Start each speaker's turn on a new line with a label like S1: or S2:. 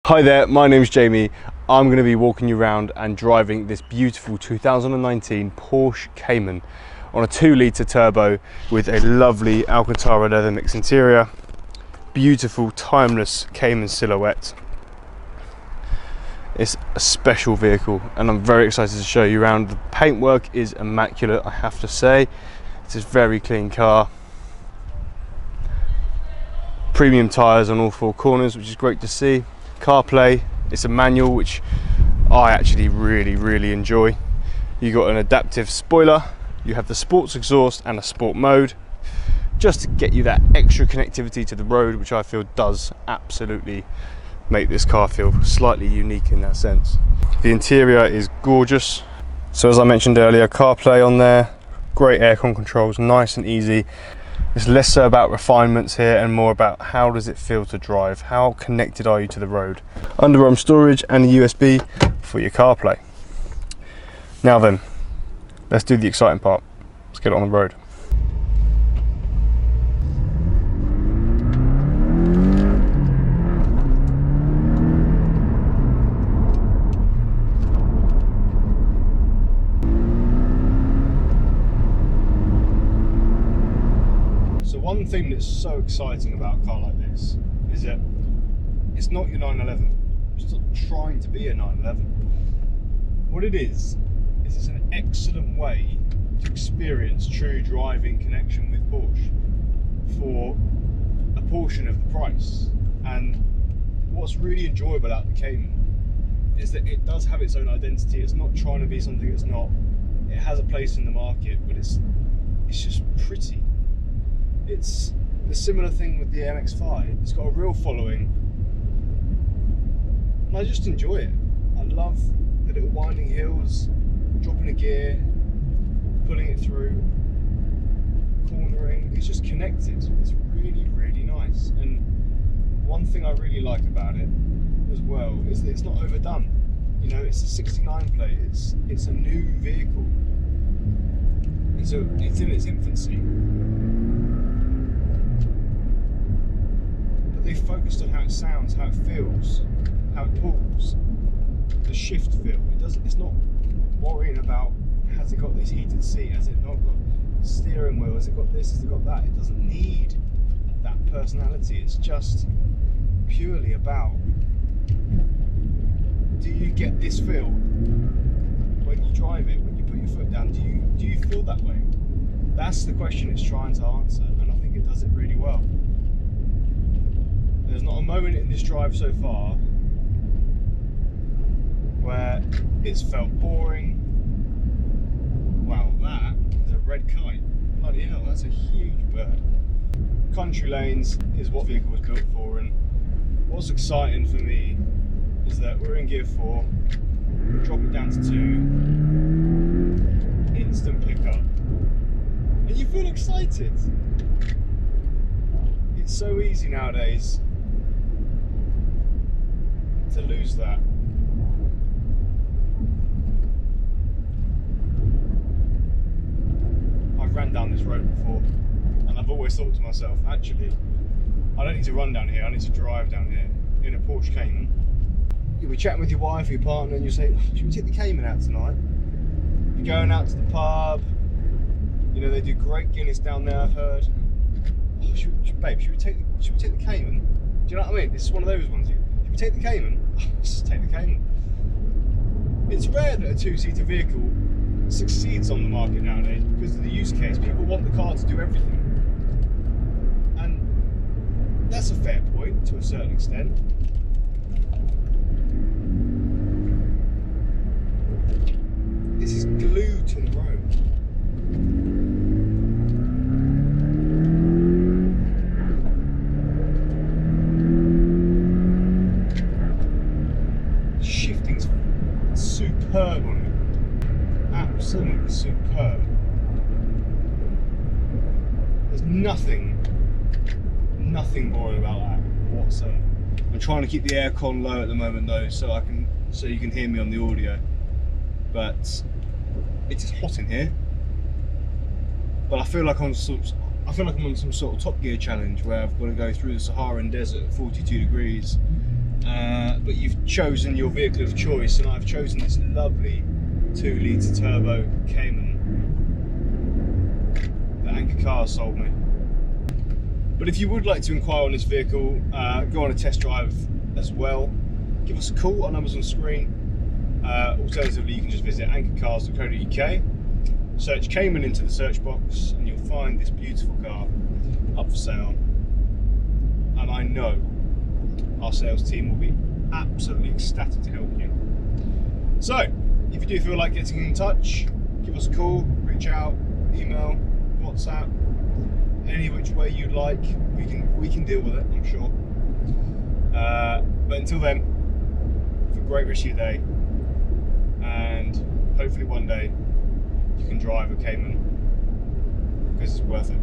S1: Hi there, my name's Jamie. I'm going to be walking you around and driving this beautiful 2019 Porsche Cayman on a 2-litre turbo with a lovely Alcantara leather mix interior, beautiful timeless Cayman silhouette. It's a special vehicle and I'm very excited to show you around. The paintwork is immaculate, I have to say. It's a very clean car. Premium tyres on all 4 corners, which is great to see. CarPlay, it's a manual, which I actually really enjoy. You got an adaptive spoiler, you have the sports exhaust and a sport mode, just to get you that extra connectivity to the road, which I feel does absolutely make this car feel slightly unique in that sense. The interior is gorgeous. So as I mentioned earlier, CarPlay on there, great aircon controls, nice and easy. It's less so about refinements here and more about how does it feel to drive, how connected are you to the road. Underarm storage and a USB for your CarPlay. Now then, let's do the exciting part. Let's get it on the road. One thing that's so exciting about a car like this is that it's not your 911. It's not trying to be a 911. What it is it's an excellent way to experience true driving connection with Porsche for a portion of the price. And what's really enjoyable about the Cayman is that it does have its own identity. It's not trying to be something it's not. It has a place in the market, but it's just pretty. It's the similar thing with the MX-5. It's got a real following, and I just enjoy it. I love the little winding hills, dropping a gear, pulling it through, cornering. It's just connected. It's really nice. And one thing I really like about it as well is that it's not overdone. You know, it's a 69 plate. It's a new vehicle. It's in its infancy. They focused on how it sounds, how it feels, how it pulls, the shift feel. It's not worrying about, has it got this heated seat, has it not got steering wheel, has it got this, has it got that. It doesn't need that personality. It's just purely about, do you get this feel when you drive it, when you put your foot down? Do you feel that way? That's the question it's trying to answer, and I think it does it really well. There's not a moment in this drive so far where it's felt boring. Wow, that is a red kite. Bloody hell, that's a huge bird. Country lanes is what the vehicle was built for, and what's exciting for me is that we're in gear 4, drop it down to 2, instant pickup, and you feel excited. It's so easy nowadays to lose that. I've ran down this road before and I've always thought to myself, actually, I don't need to run down here, I need to drive down here in a Porsche Cayman. You'll be chatting with your wife or your partner and you say, should we take the Cayman out tonight? You're going out to the pub, you know, they do great Guinness down there, I've heard. Oh, babe, should we take the Cayman? Do you know what I mean? This is one of those ones. Should we take the Cayman? Let's just take the Cayman. It's rare that a 2-seater vehicle succeeds on the market nowadays because of the use case. People want the car to do everything. And that's a fair point to a certain extent. This is glued to the road. Superb on it, absolutely superb. There's nothing boring about that whatsoever. I'm trying to keep the aircon low at the moment though, so you can hear me on the audio. But it's just hot in here. But I feel like I'm on some sort of Top Gear challenge where I've got to go through the Saharan desert at 42 degrees but you've chosen your vehicle of choice, and I've chosen this lovely 2-litre turbo Cayman that Anchor Cars sold me. But if you would like to inquire on this vehicle, go on a test drive as well, give us a call. Our number's on screen. Alternatively, you can just visit anchorcars.co.uk, search Cayman into the search box, and you'll find this beautiful car up for sale. And I know our sales team will be absolutely ecstatic to help you. So, if you do feel like getting in touch, give us a call, reach out, email, WhatsApp, any which way you'd like. We can deal with it, I'm sure. But until then, have a great rest of your day, and hopefully one day you can drive a Cayman, because it's worth it.